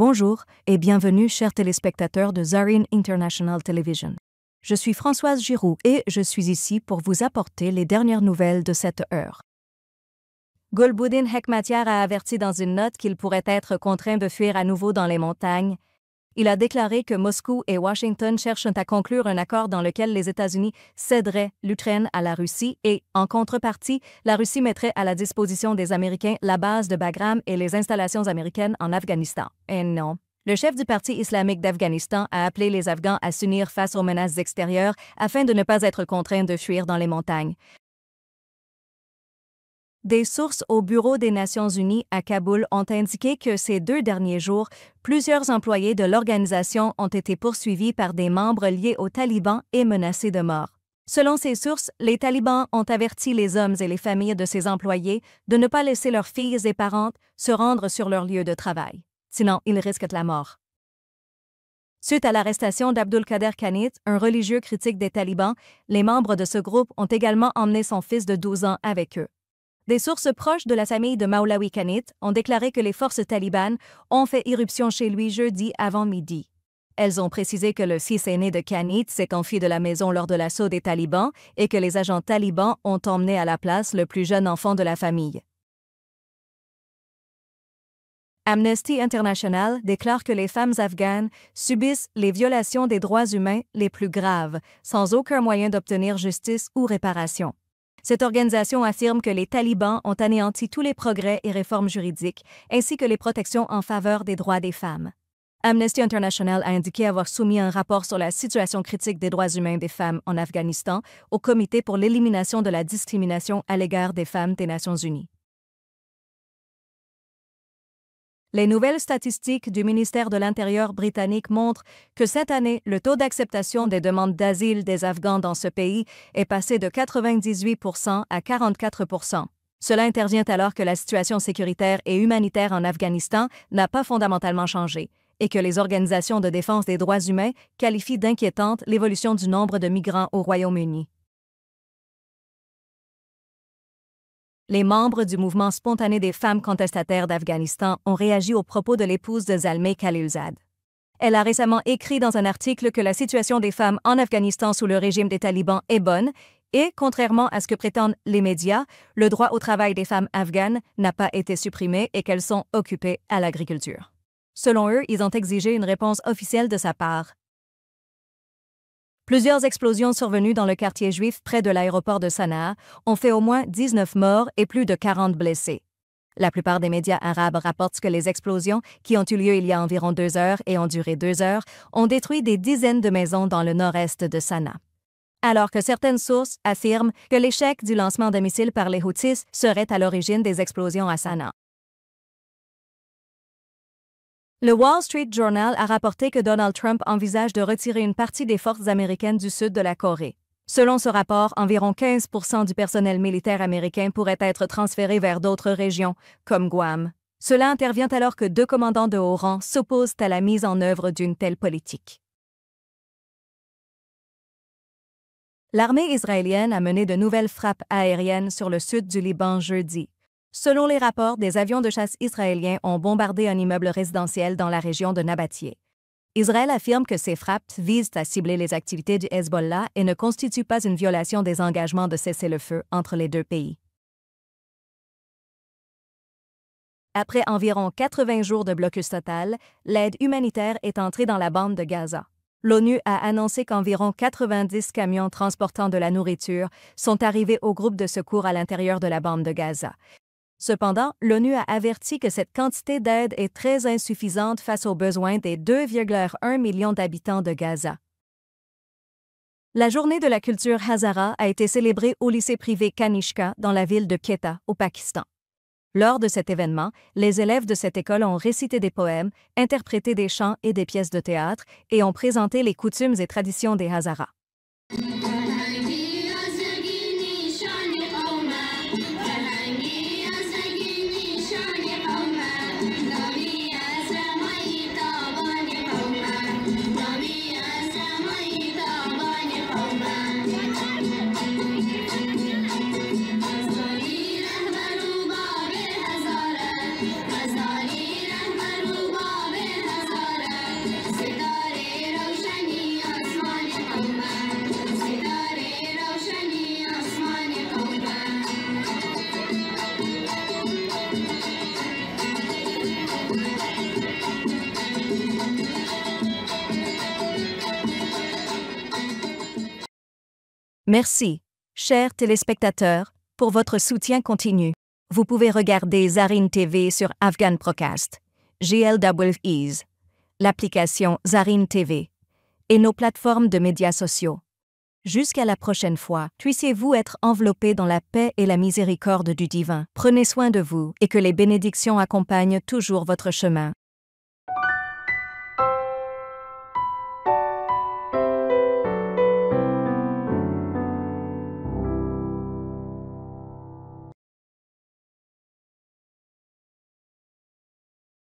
Bonjour et bienvenue, chers téléspectateurs de Zareen International Television. Je suis Françoise Giroux et je suis ici pour vous apporter les dernières nouvelles de cette heure. Gulbuddin Hekmatyar a averti dans une note qu'il pourrait être contraint de fuir à nouveau dans les montagnes. Il a déclaré que Moscou et Washington cherchent à conclure un accord dans lequel les États-Unis céderaient l'Ukraine à la Russie et, en contrepartie, la Russie mettrait à la disposition des Américains la base de Bagram et les installations américaines en Afghanistan. Et non. Le chef du Parti islamique d'Afghanistan a appelé les Afghans à s'unir face aux menaces extérieures afin de ne pas être contraints de fuir dans les montagnes. Des sources au Bureau des Nations unies à Kaboul ont indiqué que ces 2 derniers jours, plusieurs employés de l'organisation ont été poursuivis par des membres liés aux talibans et menacés de mort. Selon ces sources, les talibans ont averti les hommes et les familles de ces employés de ne pas laisser leurs filles et parentes se rendre sur leur lieu de travail. Sinon, ils risquent la mort. Suite à l'arrestation d'Abdulkader Khanit, un religieux critique des talibans, les membres de ce groupe ont également emmené son fils de 12 ans avec eux. Des sources proches de la famille de Maulawi Khanit ont déclaré que les forces talibanes ont fait irruption chez lui jeudi avant midi. Elles ont précisé que le fils aîné de Khanit s'est enfui de la maison lors de l'assaut des talibans et que les agents talibans ont emmené à la place le plus jeune enfant de la famille. Amnesty International déclare que les femmes afghanes subissent les violations des droits humains les plus graves, sans aucun moyen d'obtenir justice ou réparation. Cette organisation affirme que les talibans ont anéanti tous les progrès et réformes juridiques, ainsi que les protections en faveur des droits des femmes. Amnesty International a indiqué avoir soumis un rapport sur la situation critique des droits humains des femmes en Afghanistan au Comité pour l'élimination de la discrimination à l'égard des femmes des Nations unies. Les nouvelles statistiques du ministère de l'Intérieur britannique montrent que cette année, le taux d'acceptation des demandes d'asile des Afghans dans ce pays est passé de 98% à 44%. Cela intervient alors que la situation sécuritaire et humanitaire en Afghanistan n'a pas fondamentalement changé et que les organisations de défense des droits humains qualifient d'inquiétante l'évolution du nombre de migrants au Royaume-Uni. Les membres du mouvement spontané des femmes contestataires d'Afghanistan ont réagi aux propos de l'épouse de Zalmay Khalilzad. Elle a récemment écrit dans un article que la situation des femmes en Afghanistan sous le régime des talibans est bonne et, contrairement à ce que prétendent les médias, le droit au travail des femmes afghanes n'a pas été supprimé et qu'elles sont occupées à l'agriculture. Selon eux, ils ont exigé une réponse officielle de sa part. Plusieurs explosions survenues dans le quartier juif près de l'aéroport de Sanaa ont fait au moins 19 morts et plus de 40 blessés. La plupart des médias arabes rapportent que les explosions, qui ont eu lieu il y a environ 2 heures et ont duré 2 heures, ont détruit des dizaines de maisons dans le nord-est de Sanaa. Alors que certaines sources affirment que l'échec du lancement de missiles par les Houthis serait à l'origine des explosions à Sanaa. Le Wall Street Journal a rapporté que Donald Trump envisage de retirer une partie des forces américaines du sud de la Corée. Selon ce rapport, environ 15% du personnel militaire américain pourrait être transféré vers d'autres régions, comme Guam. Cela intervient alors que 2 commandants de haut rang s'opposent à la mise en œuvre d'une telle politique. L'armée israélienne a mené de nouvelles frappes aériennes sur le sud du Liban jeudi. Selon les rapports, des avions de chasse israéliens ont bombardé un immeuble résidentiel dans la région de Nabatieh. Israël affirme que ces frappes visent à cibler les activités du Hezbollah et ne constituent pas une violation des engagements de cessez-le-feu entre les 2 pays. Après environ 80 jours de blocus total, l'aide humanitaire est entrée dans la bande de Gaza. L'ONU a annoncé qu'environ 90 camions transportant de la nourriture sont arrivés au groupe de secours à l'intérieur de la bande de Gaza. Cependant, l'ONU a averti que cette quantité d'aide est très insuffisante face aux besoins des 2,1 millions d'habitants de Gaza. La journée de la culture Hazara a été célébrée au lycée privé Kanishka dans la ville de Quetta, au Pakistan. Lors de cet événement, les élèves de cette école ont récité des poèmes, interprété des chants et des pièces de théâtre et ont présenté les coutumes et traditions des Hazara. Merci, chers téléspectateurs, pour votre soutien continu. Vous pouvez regarder Zarine TV sur Afghan Procast, GLWEs, l'application Zarine TV et nos plateformes de médias sociaux. Jusqu'à la prochaine fois, puissiez-vous être enveloppés dans la paix et la miséricorde du divin. Prenez soin de vous et que les bénédictions accompagnent toujours votre chemin.